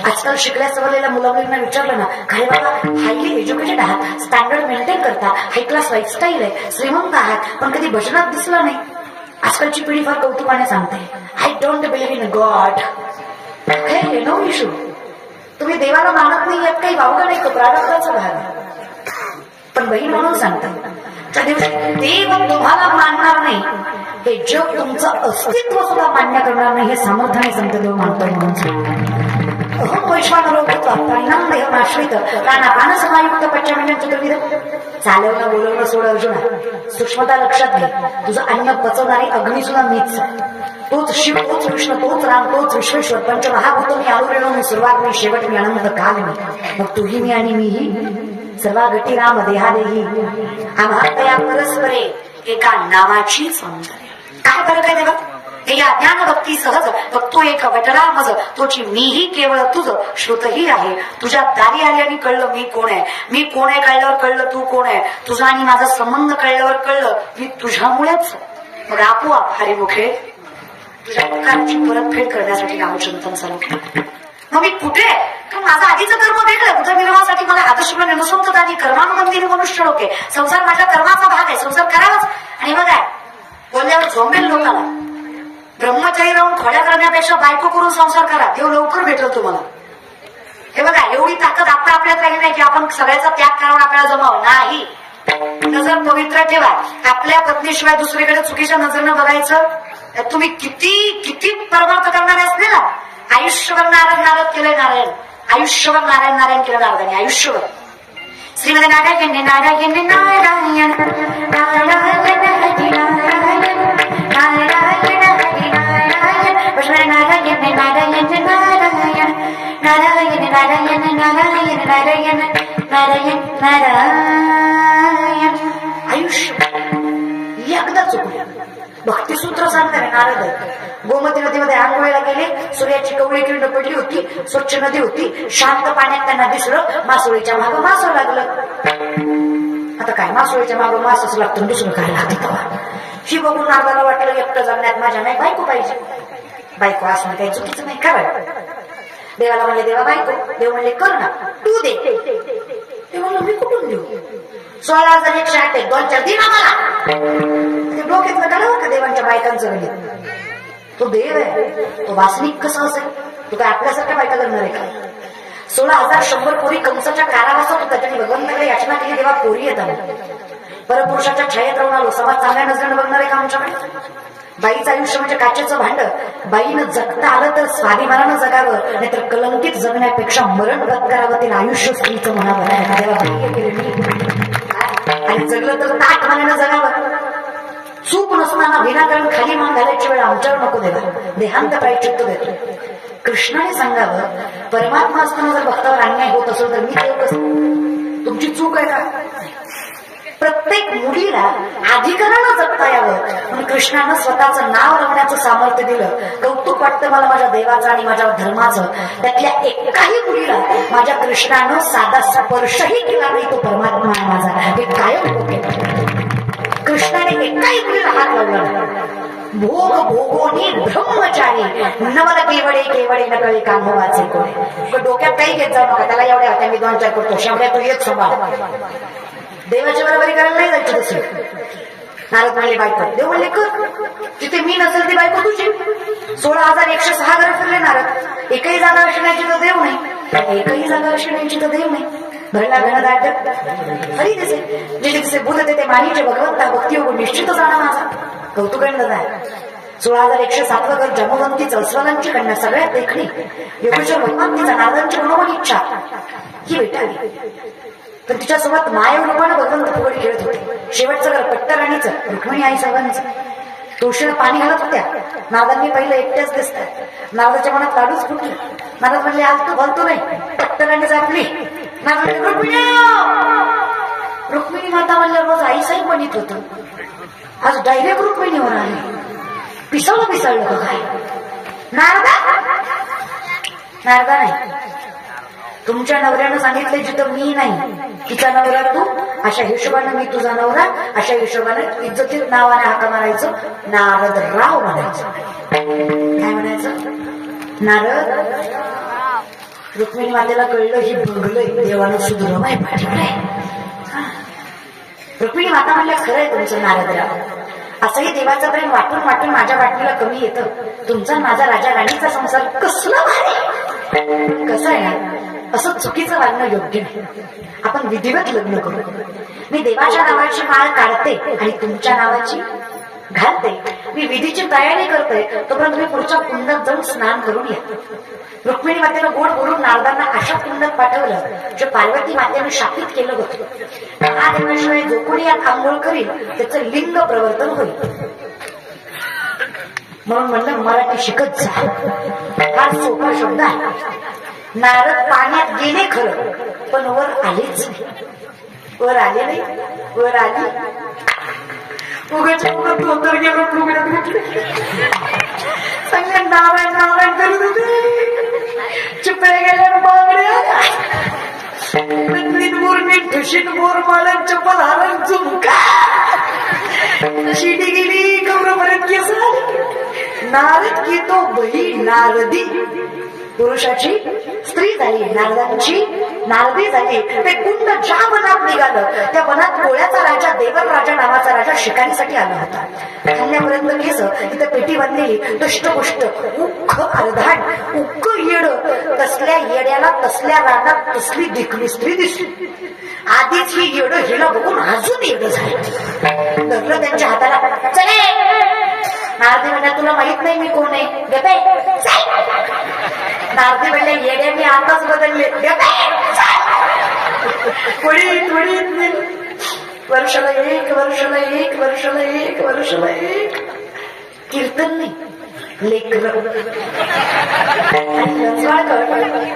आजकाल शिकल्या सवरलेल्या मुलामुलींना विचारलं ना, काय बाबा हायली एज्युकेटेड आहात, स्टँडर्ड मेंटेन करता, हाय क्लास लाईफस्टाईल आहे, श्रीमंत आहात, पण कधी भजनात दिसला नाही. आजकालची पिढी फार कौतुकाने सांगते, I don't believe in God. हे नो इशू. तुम्ही देवाला मानत नाही यात काही वावगं नाही, तो प्रारब्धाचा भाग आहे. पण बहीण म्हणून सांगतात, त्या दिवशी देव तुम्हाला मानणार नाही, हे जग तुमचं अस्तित्व सुद्धा मान्य करणार नाही, हे सामर्थ्याने संत देव मानतो म्हणून सांगतात. अहम वैश्वानरोगत्वा प्राणां देहमाश्रित प्राणापान समायुक्त पंचमेंद्रिय चतुर्विध. चालवणं बोलवणं सोड अर्जुना, सूक्ष्मता लक्षात घे. तुझं अन्न पचवणारी अग्नी सुद्धा मीच. तोच शिव, तोच कृष्ण, तोच राम, तोच विश्वेश्वर. पंचमहाभूत मी, आरुरेणो मी, सुरुवात मी, शेवट मी, अनंत काल मी. मग तुही मी आणि मीही सर्वा गती राम देहादेही. आम्हा परस्परे एका नावाची सौंदर्य. काय फरक आहे तेव्हा? हे या ज्ञान भक्ती सहज तो एक वटला मज, तोची मीही केवळ तुझ श्रुतही आहे. तुझ्या दारी आल्याने कळलं मी कोण आहे. मी कोण आहे कळल्यावर कळलं तू कोण आहे. तुझा आणि माझा संबंध कळल्यावर कळलं मी तुझ्यामुळेच. मग आपोआप हरिमुखे तुझ्या प्रकारची परतफेड करण्यासाठी रामचंद्रन चालू केलं. मग मी कुठे? कारण माझं आधीचं कर्म वेगळं. उदरनिर्वाहासाठी मला आदर्शपणे निर्संतता आणि कर्मानुबंधीने मनुष्य लोक आहे. संसार माझ्या कर्माचा भाग आहे, संसार करावाच. आणि बघा बोलल्यावर झोंबेल लोकाला. ब्रह्मचारी राहून खोड्या करण्यापेक्षा बायको करून संसार करा, देव लवकर भेटल तुम्हाला. हे बघा एवढी ताकद आता आपल्यात राहिली नाही की आपण सगळ्याचा त्याग करावा, आपल्याला जमावं नाही. नजर पवित्र ठेवा. आपल्या पत्नीशिवाय दुसरीकडे चुकीच्या नजरेनं बघायचं. तुम्ही किती किती परमार्थ करणारे असले ना, आयुष्यभर नारायण नारद केलंय नारायण, आयुष्यभर नारायण नारायण केलं नारदाने, आयुष्यभर. श्रीमद नारायण नारायण नारायण नारायण नारायण नारायण नारायण नारायण नारायण नारायण नारायण नारायण नारायण. आयुष्य एकदा चुकलं. भक्तिसूत्र सांगणारे नारद गोमती नदीमध्ये आंघोळीला गेले. सूर्याची कवळी किरण पडली होती, स्वच्छ नदी होती. शांत पाण्यात त्यांना दिसलं मासोळीच्या मागं मासं लागलं. आता काय मासोळीच्या मागं मासच लागतं, दुसरं काय लागतं. ही बघून नारदाला वाटलं एकटं जगण्यात माझ्या नाही बायको पाहिजे. बायको असणं काही चुकीचं नाही, खरं. देवाला म्हणले देवा बायको. देव म्हणले कर ना, तू दे. ते म्हणलं मी कुठून देऊ? 16,108 2-4 दिन आम्हाला. डोक्यातलं काढावं का देवांच्या बायकांचं गणित? तो देव आहे, तो वासनिक कसा असेल? तू काय आपल्यासारख्या बायका करणार आहे का? 16,100 पोरी कंसाच्या कारावासात होता, त्यांनी भगवंताकडे याचना केली तेव्हा पोरी येतात. परपुरुषाच्या छायेत राहून आलो, समाज चांगल्या नजरेनं बघणार आहे का आमच्याकडे? बाईचं आयुष्य म्हणजे काचेचं भांड. बाईनं जगता आलं तर स्वाभिमानानं जगावं, नाहीतर कलंकित जगण्यापेक्षा मरण पत्करावं. ते आयुष्य स्त्रीचं म्हणावं. आणि जगलं तर ताटमानानं जगावं. चूक नसताना विनाकारण खाली मान घालायची वेळ आमच्यावर नको देवा. देहांत प्रायश्चित्त देतो. कृष्णाने सांगावं, परमात्मा असताना जर भक्तावर अन्याय होत असेल तर मी देव कसं? तुमची चूक आहे का? प्रत्येक मुलीला अधिकारानं जगता यावं म्हणून कृष्णानं स्वतःचं नाव रमण्याचं सामर्थ्य दिलं. कौतुक वाटतं मला माझ्या देवाचं आणि माझ्या धर्माचं. त्यातल्या एकाही मुलीला माझ्या कृष्णानं साधा स्पर्शही केला नाही. तो परमात्मा आहे माझा, हे कायम होते. कृष्णाने एकाही मुलीला हात लावला नाही. भोग भोगोनी ब्रह्मचारी नवल केवडे केवडे नकळे कामवाचे कोणे. डोक्यात काही घेत जाऊ नका. त्याला एवढ्या होत्या मी 2-4 करतो, शेवट्या तू एक संभाळ. देवाची बरोबरी करायला नाही जायची तशी. नारद म्हणले बायको. देव म्हणले कर. जिथे मी नसेल ती बायको तुझी. 16,106 घर फिरले नारद. एकही जागा असण्याची तर देव नाही, एकही जागा असण्याची तर देव नाही. भरला घन दाट हरी दिसे, जिथे दिसे भूत ते मानीचे भगवंता. भक्ती योग निश्चित जाणं माझा. कौतुक दादा. 16,107 घर जमवंतीच अस्वलांची कन्या, सगळ्यात देखणी योगेश्वर भगवंतीचा नारदांची मनोमन इच्छा ही भेटावी. पण तिच्यासोबत मायव रूपानं भगवंत फुगडी खेळत होते. शेवटचं घर पट्टराणीचं, रुक्मिणी आई साहेबांचं. तुळशीला पाणी घालत होत्या. नारदांनी पहिलं एकट्याच दिसतात. नारदाच्या मनात लाडूच फुटले. नारद म्हणले आज तू बोलतो नाही. पट्टराणी जापली. नारद रुक्मिणी, रुक्मिणी माता म्हणल्या रोज आई साहेब म्हणत होतं, आज डायरेक्ट रुक्मिणीवर आले. पिसळलं का काय? नारदा नाही. तुमच्या नवऱ्यानं सांगितलं जिथं मी नाही तिचा नवरा तू, अशा हिशोबानं मी तुझा नवरा, अशा हिशोबानं इज्जतीत नावाने हाका मारायचं. नारद राव म्हणायचं. काय म्हणायचं? नारद रुक्मिणी मातेला कळलं ही बघलंय देवानं सुधरवाय पाठवलंय. रुक्मिणी माता म्हणल्या खरंय तुमचं नारदराव, असंही देवाचं प्रेम वाटून वाटून माझ्या वाटणीला कमी येतं. तुमचा माझा राजा राणीचा संसार कसला भारी. कसं आहे ना, असं चुकीचं वागणं योग्य नाही. आपण विधिवत लग्न करू. मी देवाच्या नावाची माळ काढते आणि तुमच्या नावाची घालते. मी विधीची तयारी करते, तोपर्यंत मी पुढच्या कुंडात जाऊन स्नान करून येते. रुक्मिणी मातेनं गोड बोलून नारदांना अशा कुंडात पाठवलं जे पार्वती मातेनं शापित केलं होतं. हा देवाशिवाय जो कोणी यात आंघोळ करील त्याचं लिंग प्रवर्तन होईल. म्हणून म्हणलं मराठी शिकत जा. हा सोपा शब्द आहे. नारद पाण्यात गेले खरं, पण वर आलेच नाही. वर आले नाही, वर आली उगाच्या उगा धोतर गेलं फुगड्यात घेतले. सगळ्या नावाय करत होते. चिपळे गेल्या बांगड्या, मुरणी ठुशीत मोर माळण चप्पल हारण झुमका शिडी गेली कमरापर्यंत केस. नारद की तो बही नारदी, पुरुषाची स्त्री झाली, नारदांची नारदी झाली. ते कुंड ज्या वनात निघालं त्या वनात गोळ्याचा राजा देवर राजा नावाचा राजा शिकारीसाठी आला होता. खाल्ल्यापर्यंत केस, तिथे पेटी बांधलेली, दष्टपुष्ट उख्ख अर्धाट उक्क येड. तसल्या येड्याला तसल्या रानात तसली देखणी स्त्री दिसली. आधीच ही येड हिला बघून अजून येड झालं. धरलं त्यांच्या हाताला. चले. नारदी म्हणल्या तुला माहित नाही मी कोण आहे. गपे. नारदी म्हणले येड्यांनी आताच बदलले. वर्षाला एक, वर्षाला एक, वर्षाला एक, वर्षाला एक. कीर्तन नाही, लेकर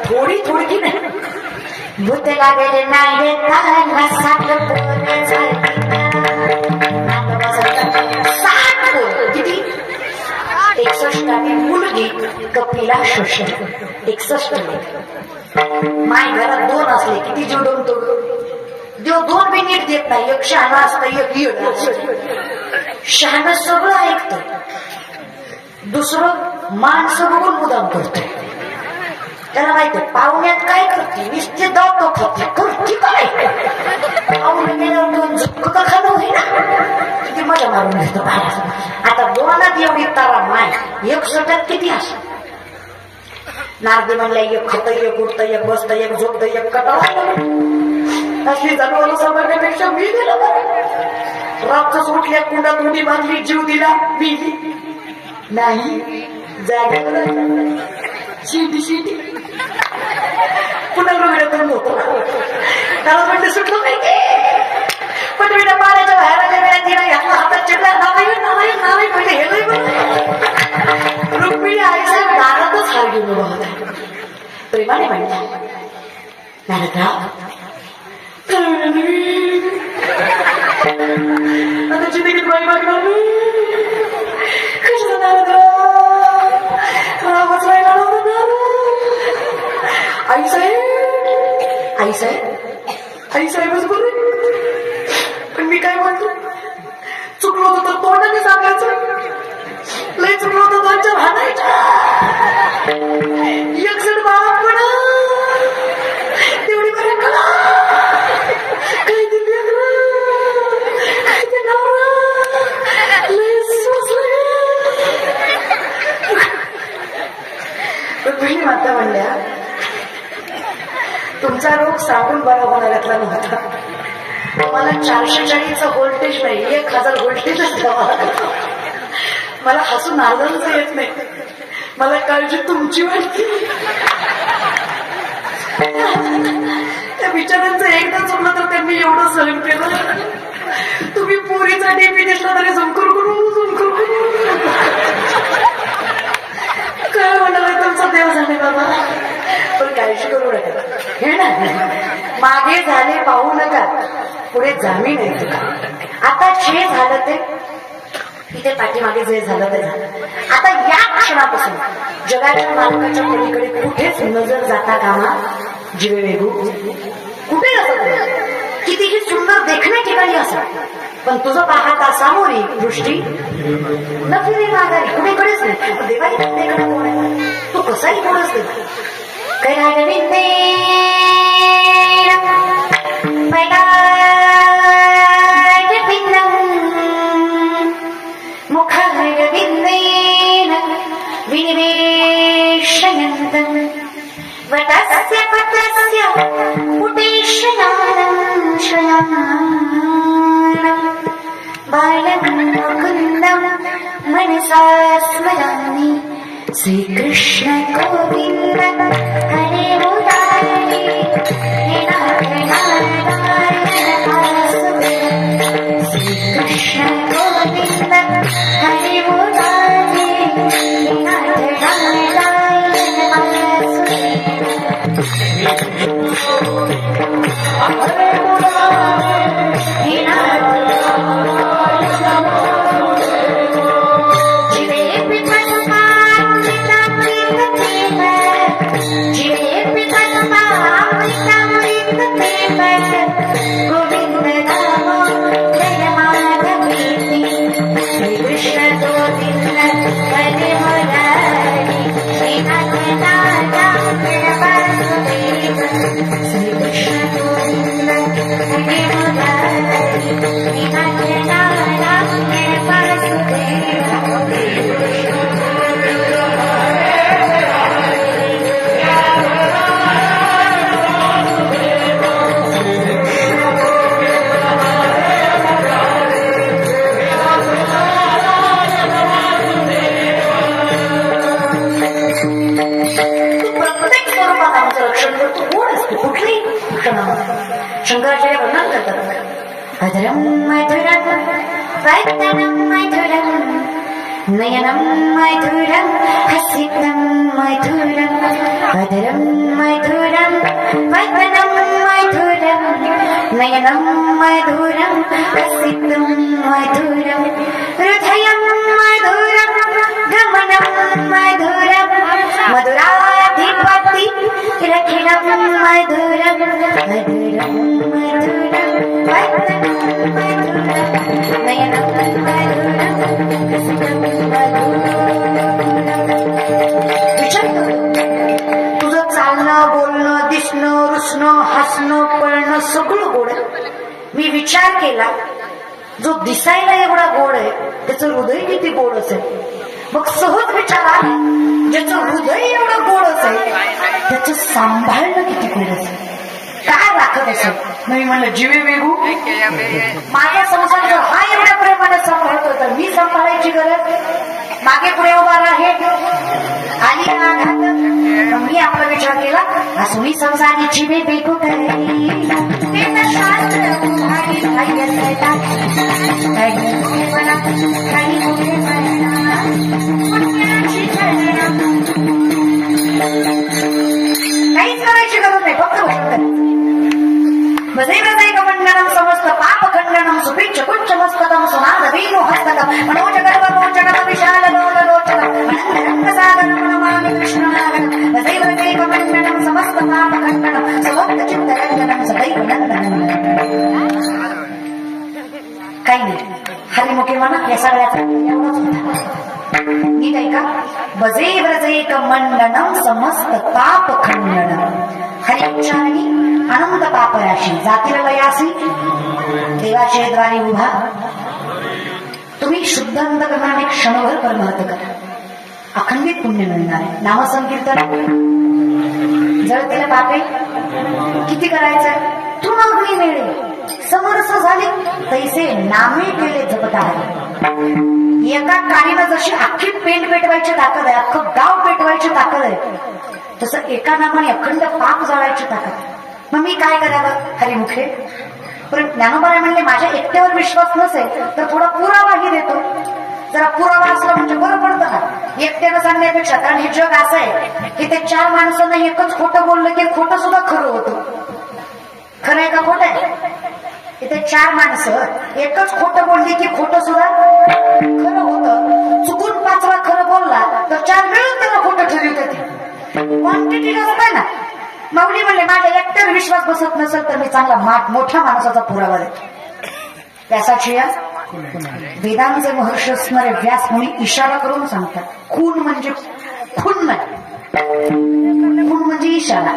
थोडी थोडकी नाही. भूत लागले नाही किती 61 आणि मुलगी कपिला शोषण 61. माय घरात 2 असले किती जीव डोमतो. देव 2 बी नीट देत नाही. एक शहाणा असतं, एक येड असतं. शहाणा सगळं ऐकतं, दुसरं माणसं बघून मुदाम करतोय. त्याला माहिती पाहुण्यात काय करते, नुसते दात खाते, करते काय. पाहुणे गेल्यावर 2 झुक्क तर खाणं होईल ना, किती मजा मारून घेतो बाहेर. आता 2 एवढी तारा माय, 61 किती असं. नारदी म्हणल्या एक खातं, एक उठतं, एक बसतं, एक झोपतं, एक कटाळा. असली जनावर समजण्यापेक्षा मी दिलं बरं. रातच उठल्या कुंडात उडी बांधली, जीव दिला, मी नाही जागेवर शिटी शिटी पुन्हा रुग्णातून होतो. त्याला म्हणते सुटलं पाहिजे. पण मी पाण्याच्या बाहेर आल्या वेळा तिला घातला, हातात चिडला. नावाई म्हणजे हे नाही. रुक्मिणी आईसाहेब दारातच हार घेऊन उभा होता. प्रेमाने म्हणल्या नारदराव आता जिंदगीत बाई मागणार कशाला नारदराव आवाज राहिला नव्हता. आईसाहेब आईसाहेब आईसाहेबच बोलले. पण मी काय म्हणतो, चुकलो होतं तर तोंडाने सांगायचं, लय चुकलो होतं दोनच्या भांडायच्या. एक जण बाप पण तेवढी बरं कला काय दिली काय ते नवरा लय सोसले. रुक्मिणी माता म्हणल्या तुमचा रोग सांगून बरा होणाऱ्यातला नव्हता. मला 440 व्होल्टेज नाही, 1000 व्होल्टेजच द्यावा. मला हसून आलंच येत नाही. मला काळजी तुमची वाटते. त्या बिचाऱ्यांचं एकदा चुकलं तर त्यांनी एवढं सहन केलं. तुम्ही पोरीचा डीपी दिसला तरी झुमकुर करू काय म्हणाला तुमचा देव झाले बाबा. पण काळजी करू नका, हे ना मागे झाले पाहू नका, पुढे जामीन आहे तुका. आता जे झालं ते तिथे पाठीमागे जे झालं ते झालं. आता या क्षणापासून जगाच्या मालकाच्या पलीकडे कुठेच नजर जाता कामा जीवे वेगू. कुठे असत कितीही सुंदर देखण्या ठिकाणी असत, पण तुझं पाहता सामोरी दृष्टी नफिरी माघारी कुणीकडेच नाही. देवानी देवाकडे कोण आहे, तू कसाही कोणच दे. करारविन्देन पदारविन्दम् मुखारविन्देन विनिवेशयन्तम् वटस्य पत्रस्य पुटेशयानम् शयानम् बालम् मुकुन्दम् मनसा स्मरामि श्रीकृष्ण गोविन्द हरे मुरारी हे श्रीकृष्ण गोविन्द हरे मुरारी शंकराचार्य वर्णन करतात अधरं मधुरं वदनं मधुरं नयनं मधुरं हसितं मधुरं अधरं मधुरं वदनं मधुरं नयनं मधुरं हसितं मधुरं हृदयं मधुरं गमनं मधुरं मधुराधिपति रखिलं मधुरं मधुरं मधुरं वदनं मधुरं नयनं मधुरं हसितं मधुरं तुझं चालणं बोलणं दिसणं रुसणं हसणं पळणं सगळं गोड मी विचार केला जो दिसायला एवढा गोड आहे त्याचं हृदय किती गोड असेल मग सहज विचार आला ज्याचं हृदय एवढं गोड असेल त्याचं सांभाळणं किती गोड असेल काय राखत असेल मी म्हणलं जीवे वेगू माझ्या संसार जर हा एवढ्या प्रेमाने सांभाळतो तर मी सांभाळायची गरज मागे पुढे उभा आहे आली आघात मी आपला विचार केला असुनी संसारी जीवे बेगू काहीच करायची गरज नाही फक्त मंडलम समस्त पाप खंडनम सुपिच्छ कुच्छ मस्तकम सुनाद वीणु हस्तकम मनोज गर्भ मोचनम विशाल लोचनम रंग सागरम नमामि कृष्णनागरम वदैव दैव मंडलम समस्त पाप खंडनम समस्त चित्त रंजनम सदैव नंदनम काही नाही हरिमुखे म्हणा या सगळ्याचा एवढाच होता नीट ऐका बजे व्रजैक मंडनम समस्त पाप खंडनम हरिउच्चारणी अनंत पापराशी जातील लयासी देवाच्या द्वारे उभा तुम्ही शुद्ध अंतकरणाने क्षणभर परमार्थ करा अखंडित पुण्य मिळणार आहे नामसंकीर्तन जळतेला पापे किती करायचंय तृणाग्नी मिळे समरस झाले तैसे नामे केले जपत आहे एका काळीनं जशी अख्खी पेंट पेटवायची ताकद आहे अख्खं गाव पेटवायची ताकद आहे तसं एका नामाने अखंड पाप जाळायची ताकद आहे मग मी काय करावं हरिमुखे पण ज्ञानोबा म्हणले माझ्या एकट्यावर विश्वास नसेल तर थोडा पुरावाही देतो जरा पुरावा असला म्हणजे बरं पडतं ना एकट्यानं सांगण्यापेक्षा कारण हे जग असं आहे की ते चार माणसांना एकच खोटं बोललं की खोटं सुद्धा खरं होतं खरं आहे का खोटं आहे इथे चार माणसं एकच खोटं बोलली की खोटं सुद्धा खरं होतं चुकून पाचवा खरं बोलला तर चार मिळून त्याला खोटं ठरवतात क्वांटिटी नसत आहे ना माऊली म्हणले माझ्या एकट्यावर विश्वास बसत नसेल तर मी चांगला मोठ्या माणसाचा पुरावा देतो व्यासाची वेदांचे महर्षी असणारे व्यास मुनी इशारा करून सांगतात खून म्हणजे खून नाही खून म्हणजे इशारा.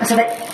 असं ते